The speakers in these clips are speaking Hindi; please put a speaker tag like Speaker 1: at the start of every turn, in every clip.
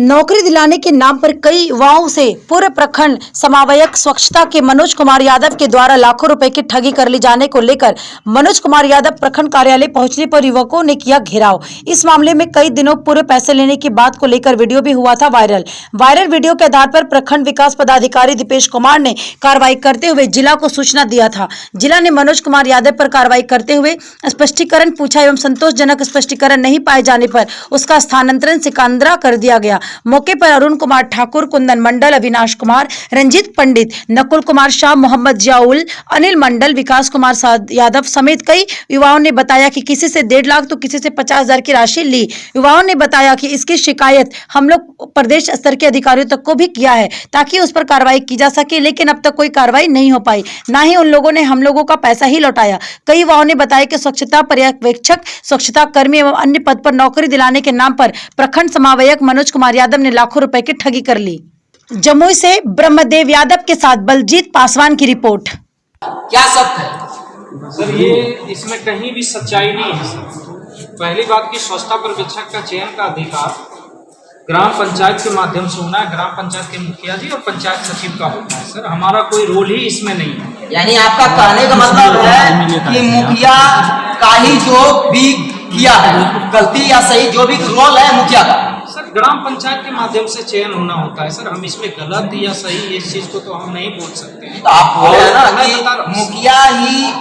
Speaker 1: नौकरी दिलाने के नाम पर कई युवाओं से पूर्व प्रखंड समन्वयक स्वच्छता के मनोज कुमार यादव के द्वारा लाखों रुपए की ठगी कर ली जाने को लेकर मनोज कुमार यादव प्रखंड कार्यालय पहुंचने पर युवकों ने किया घेराव। इस मामले में कई दिनों पूर्व पैसे लेने की बात को लेकर वीडियो भी हुआ था वायरल वीडियो के आधार पर प्रखंड विकास पदाधिकारी दीपेश कुमार ने कार्रवाई करते हुए जिला को सूचना दिया था। जिला ने मनोज कुमार यादव पर कार्रवाई करते हुए स्पष्टीकरण पूछा एवं संतोषजनक स्पष्टीकरण नहीं पाए जाने पर उसका स्थानांतरण सिकंदरा कर दिया गया। मौके पर अरुण कुमार ठाकुर, कुंदन मंडल, अविनाश कुमार, रंजीत पंडित, नकुल कुमार शाह, मोहम्मद जियाउल, अनिल मंडल, विकास कुमार यादव समेत कई युवाओं ने बताया कि किसी से 1.5 लाख तो किसी से 50,000 की राशि ली। युवाओं ने बताया कि इसकी शिकायत हम लोग प्रदेश स्तर के अधिकारियों तक को भी किया है ताकि उस पर कार्रवाई की जा सके, लेकिन अब तक कोई कार्रवाई नहीं हो पाई, ना ही उन लोगों ने हम लोगों का पैसा ही लौटाया। कई युवाओं ने बताया कि स्वच्छता पर्यवेक्षक, स्वच्छता कर्मी एवं अन्य पद पर नौकरी दिलाने के नाम पर प्रखंड समन्वयक मनोज कुमार यादव ने लाखों रुपए की ठगी कर ली। जमुई से ब्रह्मदेव यादव के साथ बलजीत पासवान की रिपोर्ट।
Speaker 2: क्या सब है
Speaker 3: सर? ये इसमें कहीं भी सच्चाई नहीं है सर। पहली बात की स्वच्छता पर्यवेक्षक का चयन का अधिकार ग्राम पंचायत के माध्यम से होना है। ग्राम पंचायत के मुखिया जी और पंचायत सचिव का होता है सर। हमारा कोई रोल ही इसमें नहीं है।
Speaker 2: यानी आपका कहने का मतलब है कि मुखिया का ही जो भी किया है, गलती या सही जो भी रोल है मुखिया का,
Speaker 3: सर ग्राम पंचायत के माध्यम से चयन होना होता है सर। हम इसमें गलत या सही इस चीज को तो हम नहीं बोल सकते हैं।
Speaker 2: तो आप बोले हैं ना कि मुखिया ही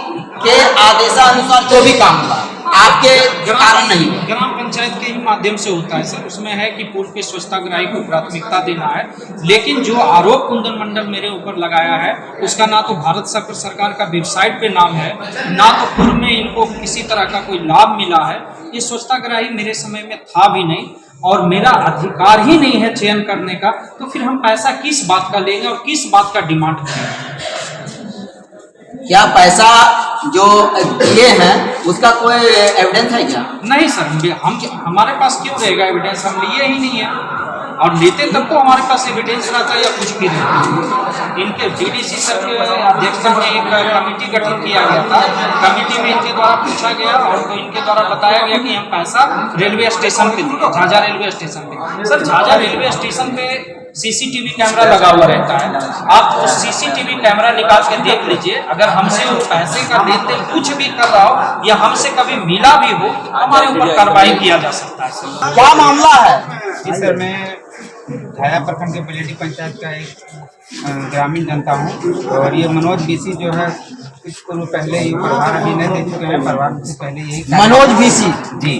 Speaker 2: के आदेशानुसार जो भी काम हुआ आपके कारण नहीं हुआ।
Speaker 3: ग्राम पंचायत के ही माध्यम से होता है सर। उसमें है कि पूर्व के स्वच्छताग्राही को प्राथमिकता देना है, लेकिन जो आरोप कुंदन मंडल मेरे ऊपर लगाया है उसका ना तो भारत सरकार का वेबसाइट पे नाम है, ना तो पूर्व में इनको किसी तरह का कोई लाभ मिला है। ये स्वच्छताग्राही मेरे समय में था भी नहीं और मेरा अधिकार ही नहीं है चयन करने का, तो फिर हम पैसा किस बात का लेंगे और किस बात का डिमांड करेंगे?
Speaker 2: क्या पैसा जो दिए हैं उसका कोई एविडेंस है क्या?
Speaker 3: नहीं सर, हम हमारे पास क्यों रहेगा एविडेंस? हम लिए ही नहीं है, और लेते तब तो हमारे पास एविडेंस रहता या कुछ भी रहता। इनके डीडीसी सर के अध्यक्षता में एक कमेटी गठन किया गया था। कमेटी में इनके द्वारा पूछा गया और तो इनके द्वारा बताया गया कि हम पैसा रेलवे स्टेशन पे दिए, झाझा रेलवे स्टेशन पे। सर झाझा रेलवे स्टेशन पे सीसीटीवी कैमरा लगा हुआ रहता है। आप उस सीसीटीवी कैमरा निकाल के देख लीजिए। अगर हमसे वो पैसे का लेन देन कुछ भी कर रहा हो या हमसे कभी मिला भी हो, हमारे ऊपर कार्रवाई किया जा सकता है सर।
Speaker 2: क्या मामला है?
Speaker 4: जी सर, मैं झाझा प्रखंड के बेलेटी पंचायत का एक ग्रामीण जनता हूँ और ये मनोज बीसी जो है कुछ पूर्व पहले ही प्रभार अभी नहीं दे चुके हैं। प्रभार से पहले यही
Speaker 2: मनोज बीसी
Speaker 4: जी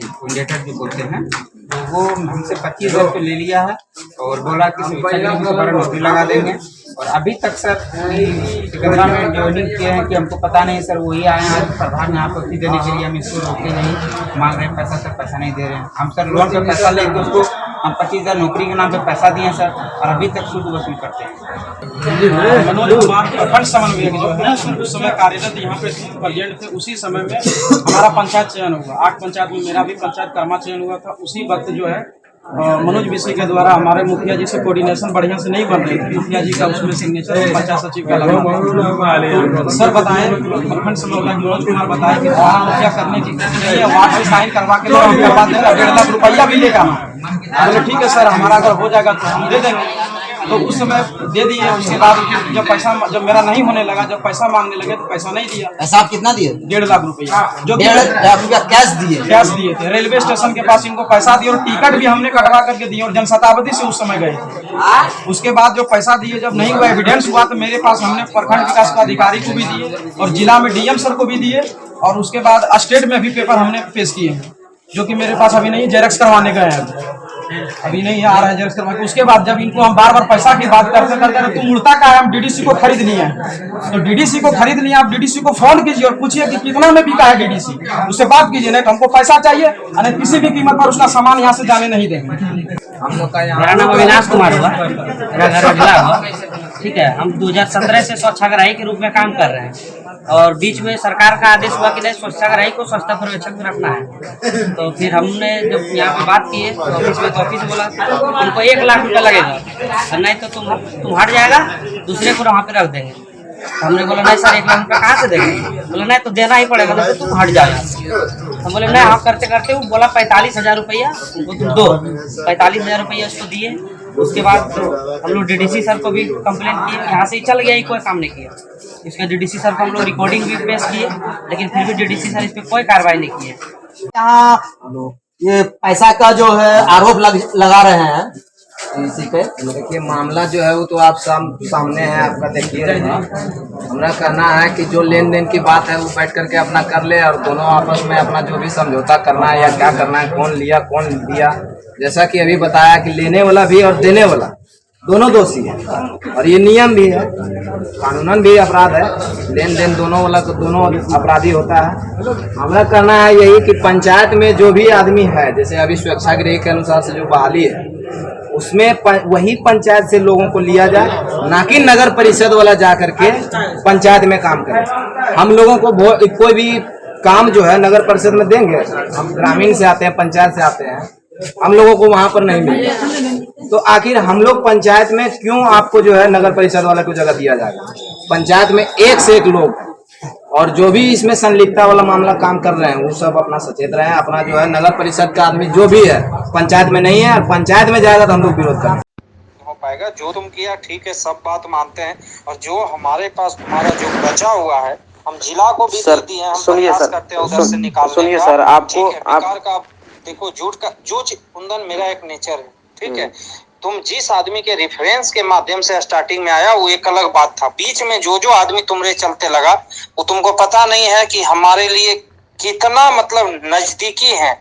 Speaker 4: कोऑर्डिनेटर जो बोलते हैं, तो वो हमसे 25,000 रुपये ले लिया है और बोला कि दोबारा नौकरी लगा देंगे। और अभी तक सर सिकंदरा में ज्वाइनिंग किए हैं कि हमको पता नहीं सर। वही आए हैं प्रधान यहाँ पर देने के लिए, हम इसको रोके नहीं, मांग रहे हैं पैसा, सर पैसा नहीं दे रहे हैं। हम सर लोन पे पैसा लेके उसको हम 25,000 नौकरी के नाम पे पैसा दिए सर, और अभी तक सूद वसूल करते हैं।
Speaker 3: मनोज कुमार प्रखंड समन्वयक जो है उस समय कार्यरत यहाँ पे प्रेजेंट थे। उसी समय में हमारा पंचायत चयन हुआ, 8 पंचायत में मेरा भी पंचायत कर्मा चयन हुआ था। उसी वक्त जो है मनोज बीसी के द्वारा हमारे मुखिया जी से कोऑर्डिनेशन बढ़िया से नहीं बन रही थी। मुखिया जी का उसमें सिग्नेचर पंचायत सचिव का लगा। तो सर बताएं, प्रखंड समन्वयक मनोज कुमार बताएं कि मुखिया करने की नहीं है, वार्ड से साइन करवा के हम करवा देंगे, 1.5 लाख रुपया भी लेगा। बोले ठीक है सर, हमारा अगर हो जाएगा तो हम दे देंगे। तो उस समय दे दिए। उसके बाद जब मेरा नहीं होने लगा, जब पैसा मांगने लगे तो पैसा नहीं दिया।
Speaker 2: पैसा आप कितना दिए?
Speaker 3: 1.5 लाख रुपया, जो
Speaker 2: 1.5 लाख रुपया कैश दिए
Speaker 3: थे। रेलवे स्टेशन के पास इनको पैसा दिए और टिकट भी हमने कटवा करके दिए और जनशताब्दी से उस समय गए थे। उसके बाद जो पैसा दिए, जब नहीं हुआ, एविडेंस हुआ, तो मेरे पास हमने प्रखंड विकास पदाधिकारी को भी दिए और जिला में डीएम सर को भी दिए। और उसके बाद स्टेट में भी पेपर हमने पेश किए हैं, जो कि मेरे पास अभी नहीं, जेरक्स करवाने गए हैं, अभी नहीं आ रहा है जेरक्स करवा के। उसके बाद जब इनको हम बार बार पैसा की बात करते करते तुम उड़ता का है, हम डीडीसी को खरीद लिए हैं। तो डीडीसी को खरीद लिया, आप डीडीसी को फोन कीजिए और पूछिए कि कितना में बिका है डीडीसी, उससे बात कीजिए। नहीं तो हमको पैसा चाहिए, और किसी भी कीमत पर उसका सामान यहाँ से जाने नहीं देंगे।
Speaker 5: मेरा नाम अविनाश कुमार हुआ, मेरा घर अगला हुआ, ठीक है। हम 2017 से स्वच्छाग्राही के रूप में काम कर रहे हैं और बीच में सरकार का आदेश हुआ कि नहीं, स्वच्छाग्राही को स्वच्छता पर्यवेक्षक में रखना है। तो फिर हमने जब यहाँ पे बात की तो ऑफिस में, तो ऑफिस बोला तुमको 1 लाख रुपया लगेगा, और नहीं तो तुम हट जाएगा, दूसरे को वहाँ पे रख देंगे। हमने बोला नहीं सर, 1 लाख रुपया कहाँ से देंगे? बोला नहीं तो देना ही पड़ेगा, तो तुम हट जाएगा। हम बोले मैं हाँ करते करते वो बोला 45,000 रुपया वो तुम दो। 45,000 रुपया उसको दिए। उसके बाद हम लोग डीडीसी सर को भी कंप्लेंट किए, यहाँ से ही चल गया, ही कोई काम नहीं किया। इसका डीडीसी सर को हम लोग रिकॉर्डिंग भी पेश किए, लेकिन फिर भी डीडीसी सर इस पर कोई कार्रवाई नहीं किए।
Speaker 2: यहाँ ये पैसा का जो है आरोप लगा रहे हैं इसी पे।
Speaker 6: देखिए मामला जो है वो तो आप सामने है आपका, देखिए हमारा कहना है कि जो लेन देन की बात है वो बैठ करके अपना कर ले और दोनों आपस में अपना जो भी समझौता करना है या क्या करना है, कौन लिया कौन दिया, जैसा कि अभी बताया कि लेने वाला भी और देने वाला दोनों दोषी है और ये नियम भी है, कानूनन भी अपराध है। लेन देन दोनों वाला तो दोनों अपराधी होता है। हमारा कहना है यही कि पंचायत में जो भी आदमी है, जैसे अभी स्वेच्छाग्रही के अनुसार से जो बहाली है उसमें वही पंचायत से लोगों को लिया जाए, ना कि नगर परिषद वाला जा करके पंचायत में काम करे। हम लोगों को कोई भी काम जो है नगर परिषद में देंगे, हम ग्रामीण से आते हैं, पंचायत से आते हैं, हम लोगों को वहां पर नहीं मिलेगा। तो आखिर हम लोग पंचायत में क्यों आपको जो है नगर परिषद वाला को जगह दिया जाएगा? पंचायत में एक से एक लोग और जो भी इसमें संलिप्तता वाला मामला काम कर रहे हैं वो सब अपना सचेत रहे हैं। अपना जो है नगर परिषद का आदमी जो भी है पंचायत में नहीं है और पंचायत में जाएगा तो हम लोग विरोध करेंगे।
Speaker 7: हो पाएगा जो तुम किया ठीक है, सब बात मानते हैं, और जो हमारे पास तुम्हारा जो बचा हुआ है हम जिला को भी दे दिए हैं, हम प्रयास करते हैं उधर से निकालने का।
Speaker 8: सुनिए सर, आपको
Speaker 7: बेकार का देखो झूठ का जो कुंदन मेरा एक नेचर है, ठीक है। तुम जिस आदमी के रेफरेंस के माध्यम से स्टार्टिंग में आया वो एक अलग बात था, बीच में जो आदमी तुमरे चलते लगा वो तुमको पता नहीं है कि हमारे लिए कितना मतलब नजदीकी है।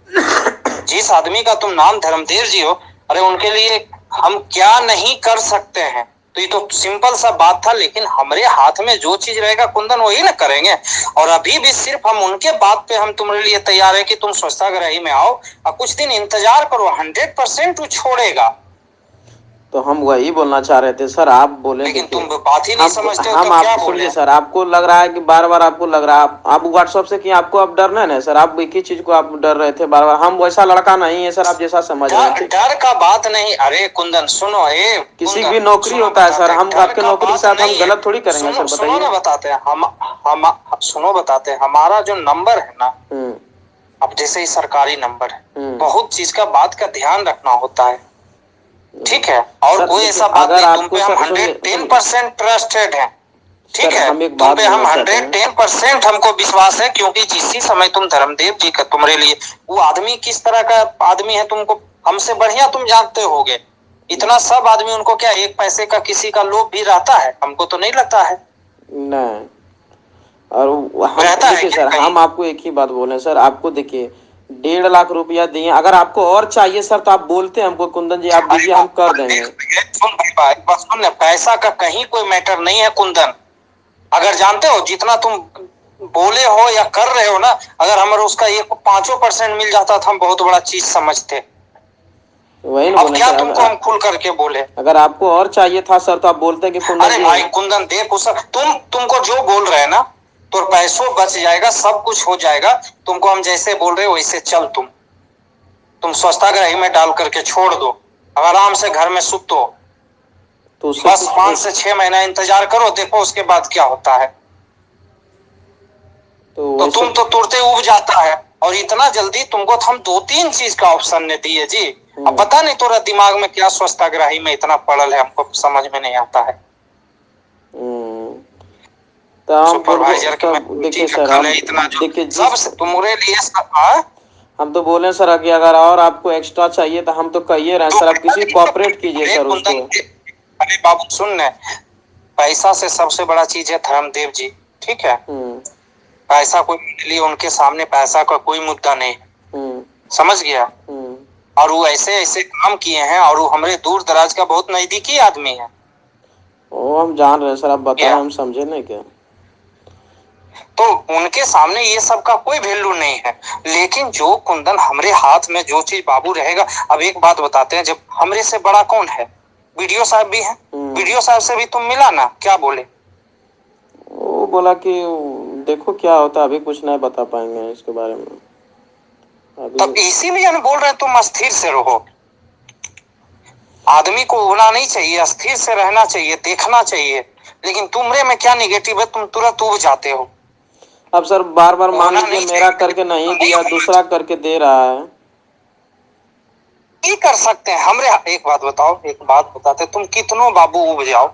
Speaker 7: जिस आदमी का तुम नाम धर्मदेव जी हो, अरे उनके लिए हम क्या नहीं कर सकते हैं। तो ये तो सिंपल सा बात था, लेकिन हमारे हाथ में जो चीज रहेगा कुंदन वही ना करेंगे। और अभी भी सिर्फ हम उनके बात पे हम तुम्हारे लिए तैयार है कि तुम स्वच्छताग्रही में आओ और कुछ दिन इंतजार करो, 100% वो छोड़ेगा।
Speaker 8: तो हम वही बोलना चाह रहे थे सर, आप बोले
Speaker 7: लेकिन तुम बात ही नहीं समझते हो
Speaker 8: हम
Speaker 7: तो क्या
Speaker 8: आपको
Speaker 7: बोले?
Speaker 8: सुनिए सर, आपको लग रहा है कि बार बार आपको लग रहा है आप व्हाट्सएप से कि आपको अब डरना है ना सर, आप एक ही चीज को आप डर रहे थे बार बार। हम वैसा लड़का नहीं है सर, आप जैसा समझ रहे थे।
Speaker 7: डर का बात नहीं। अरे कुंदन सुनो,
Speaker 8: किसी की नौकरी होता है सर, हम आपके नौकरी के साथ हम गलत थोड़ी करेंगे सर, बताइए।
Speaker 7: सुनो ना बताते हैं हम बताते हैं हमारा जो नंबर है ना, अब जैसे ही सरकारी नंबर है, बहुत चीज का बात का ध्यान रखना होता है, ठीक है। और कोई ऐसा बात नहीं, तुम पे हम 110% ट्रस्टेड है, ठीक है। तुम पे हम 110% हमको विश्वास है, क्योंकि जिस समय तुम धर्मदेव जी का तुम्हारे लिए वो आदमी किस तरह का आदमी है तुमको हमसे बढ़िया तुम जानते होगे। इतना सब आदमी उनको क्या एक पैसे का किसी का लोभ भी रहता है? हमको तो नहीं लगता है।
Speaker 8: नहीं, और देखिए सर, हम आपको एक ही बात बोले सर, आपको देखिए 1.5 लाख रुपया दिए, अगर आपको और चाहिए सर तो आप बोलते हैं हमको, कुंदन जी आप दीजिए, हम कर देंगे।
Speaker 7: सुन, पैसा का कहीं कोई मैटर नहीं है कुंदन। अगर जानते हो जितना तुम बोले हो या कर रहे हो ना, अगर हमारे उसका 5% मिल जाता था हम बहुत बड़ा चीज समझते।
Speaker 8: वही
Speaker 7: अब क्या तुमको हम खुल करके बोले?
Speaker 8: अगर आपको और चाहिए था सर तो आप बोलते कि कुंदन
Speaker 7: अरे भाई कुंदन देखो सर, तुमको जो बोल रहे हैं ना तो पैसों बच जाएगा, सब कुछ हो जाएगा। तुमको हम जैसे बोल रहे हो वैसे चल, तुम स्वच्छताग्रही में डाल करके छोड़ दो, अब आराम से घर में सुत हो, तो बस 5 से 6 महीना इंतजार करो, देखो उसके बाद क्या होता है। तो तुम तो तुरते उब जाता है, और इतना जल्दी तुमको तो हम 2-3 चीज का ऑप्शन ने दिए जी। अब पता नहीं तोरा दिमाग में क्या स्वच्छताग्रही में इतना पड़ल है, हमको समझ में नहीं आता है। सुपरवाइजर के
Speaker 8: देखिए सर,
Speaker 7: देखिए सब तुम्हारे लिए
Speaker 8: हम तो बोले सर कि अगर और आपको एक्स्ट्रा चाहिए तो हम तो कहिए रहे सर, आप किसी कोऑपरेट कीजिए सर उसको।
Speaker 7: अरे बाबू सुन, पैसा से सबसे बड़ा चीज है धर्मदेव जी, ठीक है। पैसा कोई लिए उनके सामने पैसा का कोई मुद्दा नहीं, समझ गया। और वो ऐसे ऐसे काम किए हैं, और वो हमारे दूर दराज का बहुत नजदीकी आदमी है।
Speaker 8: ओ हम जान रहे हैं सर, आप बताएं, हम समझे नहीं क्या।
Speaker 7: तो उनके सामने ये सब का कोई वैल्यू नहीं है। लेकिन जो कुंदन हमरे हाथ में जो चीज बाबू रहेगा, अब एक बात बताते हैं, जब हमरे से बड़ा कौन है? वीडियो साहब भी हैं। वीडियो साहब से भी तुम मिला ना, क्या बोले?
Speaker 8: वो बोला कि देखो क्या होता, अभी कुछ नहीं बता पाएंगे इसके बारे में।
Speaker 7: तब इसीलिए हम बोल रहे हैं तुम स्थिर से रहो। आदमी को उबना नहीं चाहिए, स्थिर से रहना चाहिए, देखना चाहिए। लेकिन तुमरे में क्या निगेटिव है, तुम तुरंत उब जाते हो।
Speaker 8: अब सर बार बार मान
Speaker 7: होना
Speaker 8: लीजिए
Speaker 7: नहीं
Speaker 8: मेरा
Speaker 7: चाहिए।
Speaker 8: करके नहीं
Speaker 7: नहीं
Speaker 8: दिया,
Speaker 7: होना
Speaker 8: दूसरा करके दे रहा है।
Speaker 7: नहीं कर सकते हैं हमरे। एक बात बताओ, एक बात बताते, तुम कितनों बाबू उब जाओ,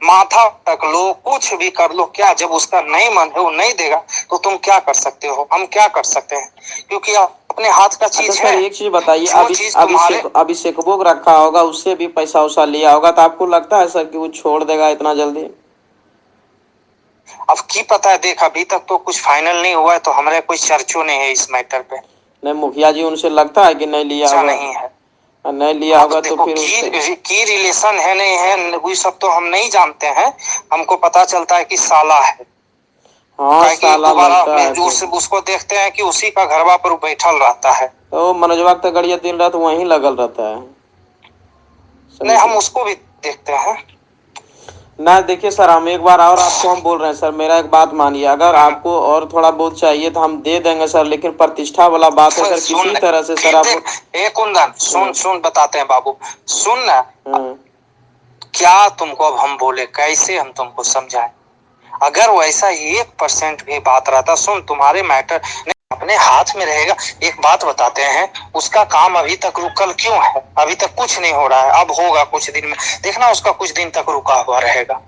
Speaker 7: माथा टक लो, कुछ भी कर लो, क्या जब उसका नहीं मन है, वो नहीं देगा, तो तुम क्या कर सकते हो? हम क्या कर सकते हैं? क्योंकि अपने हाथ का
Speaker 8: अच्छा
Speaker 7: चीज
Speaker 8: सर
Speaker 7: है।
Speaker 8: एक चीज बताइए,
Speaker 7: जो चीज तुम्हारे
Speaker 8: अभी सेकबोक रखा होगा, उससे भी पैसा उसा लिया होगा, तो आपको लगता है सर कि वो छोड़ देगा इतना जल्दी?
Speaker 7: अब की पता है, देख अभी तक तो कुछ फाइनल नहीं हुआ है, तो हमारे कोई चर्चो नहीं है इस मैटर पे।
Speaker 8: नहीं मुखिया जी उनसे लगता है कि नहीं लिया
Speaker 7: ऐसा
Speaker 8: होगा?
Speaker 7: नहीं है।
Speaker 8: नहीं लिया
Speaker 7: अब
Speaker 8: होगा तो
Speaker 7: देखो
Speaker 8: फिर उससे
Speaker 7: की रिलेशन है नहीं है, वो सब तो हम नहीं जानते हैं। हमको पता चलता है कि साला है।
Speaker 8: हाँ
Speaker 7: काहे कि
Speaker 8: साला
Speaker 7: दोबारा
Speaker 8: लगता है
Speaker 7: जो
Speaker 8: फिर।
Speaker 7: उसको देखते हैं कि उसी का घरवा पर बैठल रहता है।
Speaker 8: तो मनोजवा तो गड़िया दिन रात वहीं लगल रहता है।
Speaker 7: नहीं, हम उसको भी देखते हैं।
Speaker 8: ना देखिए सर, हम एक बार और आपको हम बोल रहे हैं सर, मेरा एक बात मानिए, अगर आपको और थोड़ा बहुत चाहिए तो हम दे देंगे सर, लेकिन प्रतिष्ठा वाला बात है सर, किसी तरह से सर आप।
Speaker 7: ए कुंदन, सुन बताते हैं बाबू, सुन ना। क्या तुमको अब हम बोले, कैसे हम तुमको समझाएं? अगर वैसा 1% भी बात रहता, सुन तुम्हारे मैटर अपने हाथ में रहेगा। एक बात बताते हैं, उसका काम अभी तक रुकल क्यों है? अभी तक कुछ नहीं हो रहा है, अब होगा कुछ दिन में, देखना उसका कुछ दिन तक रुका हुआ रहेगा।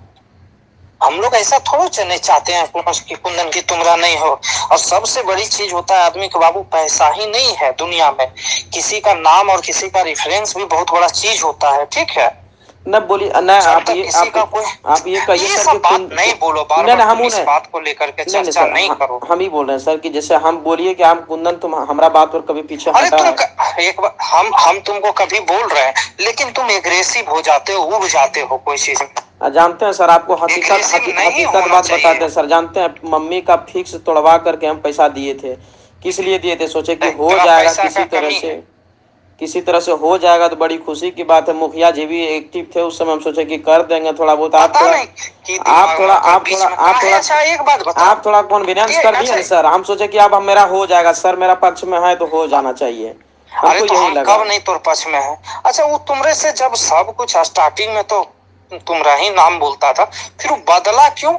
Speaker 7: हम लोग ऐसा थोड़ा नहीं चाहते हैं कि कुंदन की तुमरा नहीं हो। और सबसे बड़ी चीज होता है आदमी के बाबू, पैसा ही नहीं है दुनिया में, किसी का नाम और किसी का रेफरेंस भी बहुत बड़ा चीज होता है। ठीक है
Speaker 8: न बोलिए न, आप ये कहिए
Speaker 7: ये
Speaker 8: सर
Speaker 7: सब
Speaker 8: कि
Speaker 7: बात नहीं बोलो, बार
Speaker 8: नहीं
Speaker 7: बार
Speaker 8: हम
Speaker 7: तुम इस बात को लेकर के
Speaker 8: नहीं
Speaker 7: चर्चा
Speaker 8: सर,
Speaker 7: नहीं करो।
Speaker 8: हम ही बोल रहे हैं सर कि जैसे हम बोलिए कि आप कुंदन तुम हमारा बात पर कभी पीछे
Speaker 7: अरे
Speaker 8: हटा है?
Speaker 7: एक बार हम तुमको कभी बोल रहे हैं, लेकिन तुम एग्रेसिव हो जाते हो, उब जाते हो कोई चीज में।
Speaker 8: जानते हैं सर, आपको
Speaker 7: Aggressive नहीं
Speaker 8: हकीकत
Speaker 7: होना
Speaker 8: बात
Speaker 7: चाहिए।
Speaker 8: बताते हैं सर, जानते हैं मम्मी का फिक्स तोड़वा करके हम पैसा दिए थे। किस लिए दिए थे? सोचे कि हो
Speaker 7: तेरा
Speaker 8: जाएगा
Speaker 7: पैसा का कमी है।
Speaker 8: किसी तरह से हो जाएगा तो बड़ी खुशी की बात है। मुखिया जी भी एक्टिव थे उस समय, हम सोचे कि कर देंगे थोड़ा बहुत। आप
Speaker 7: पता
Speaker 8: थोड़ा
Speaker 7: नहीं कि अच्छा एक बात बताओ,
Speaker 8: आप थोड़ा कॉन्फिडेंस कर दिए ना सर, हम सोचे कि अब मेरा हो जाएगा सर, मेरा पक्ष में है तो हो जाना चाहिए,
Speaker 7: अरे
Speaker 8: हमको
Speaker 7: तो
Speaker 8: यही
Speaker 7: हम
Speaker 8: लगा।
Speaker 7: कब नहीं तोर पक्ष में है? अच्छा वो तुमरे से जब सब कुछ स्टार्टिंग में तो तुमरा ही नाम बोलता था, फिर वो बदला क्यों?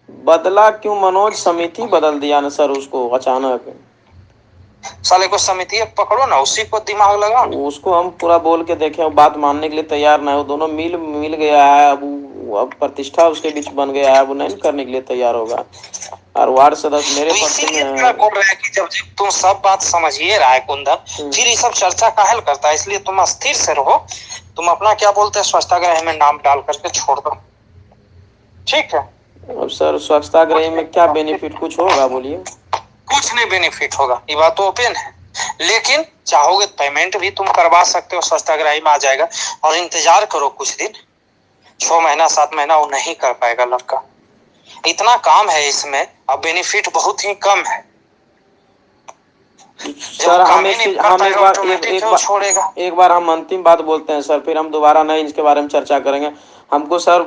Speaker 8: बदला क्यों? मनोज समिति बदल दिया ना सर उसको अचानक।
Speaker 7: साले को समिति पकड़ो ना, उसी को दिमाग लगाओ ना।
Speaker 8: उसको हम पूरा बोल के देखे, वो बात मानने के लिए तैयार ना है। वो दोनों मिल गया है, अब प्रतिष्ठा उसके बीच बन गया है, वो नहीं करने के लिए तैयार होगा। और वार्ड सदस्य मेरे
Speaker 7: तो
Speaker 8: पक्ष
Speaker 7: इसीलिए
Speaker 8: में
Speaker 7: मैं
Speaker 8: है।
Speaker 7: बोल रहे हैं कि जब तुम सब बात समझिए रहा है कुंदन, फिर ये सब चर्चा काहे करता है? इसलिए तुम अस्थिर से रहो, तुम अपना क्या बोलते हैं स्वच्छतागृह में नाम डाल करके छोड़ दो। ठीक है?
Speaker 8: अब सर स्वच्छतागृह में क्या बेनिफिट कुछ होगा बोलिए?
Speaker 7: कुछ नहीं बेनिफिट होगा, ये बात तो ओपन है। लेकिन चाहोगे पेमेंट भी तुम करवा सकते हो, स्वच्छतागृही में आ जाएगा। और इंतजार करो कुछ दिन, 6 महीना 7 महीना, वो नहीं कर पाएगा लड़का। इतना काम है इसमें, अब बेनिफिट बहुत ही कम है।
Speaker 8: सर हम एक बार हम अंतिम बात बोलते हैं सर, फिर हम दोबारा नहीं इसके बारे में चर्चा करेंगे। हमको सर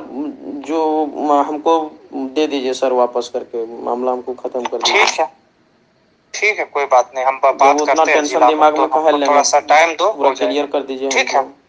Speaker 8: जो हमको दे दीजिए सर, वापस करके मामला हमको खत्म कर दीजिए।
Speaker 7: ठीक है कोई बात नहीं, हम बात
Speaker 8: उतना
Speaker 7: करते हैं
Speaker 8: टेंशन दिमाग में कहा लेंगे,
Speaker 7: थोड़ा सा टाइम दो,
Speaker 8: पूरा क्लियर कर दीजिए।
Speaker 7: ठीक है।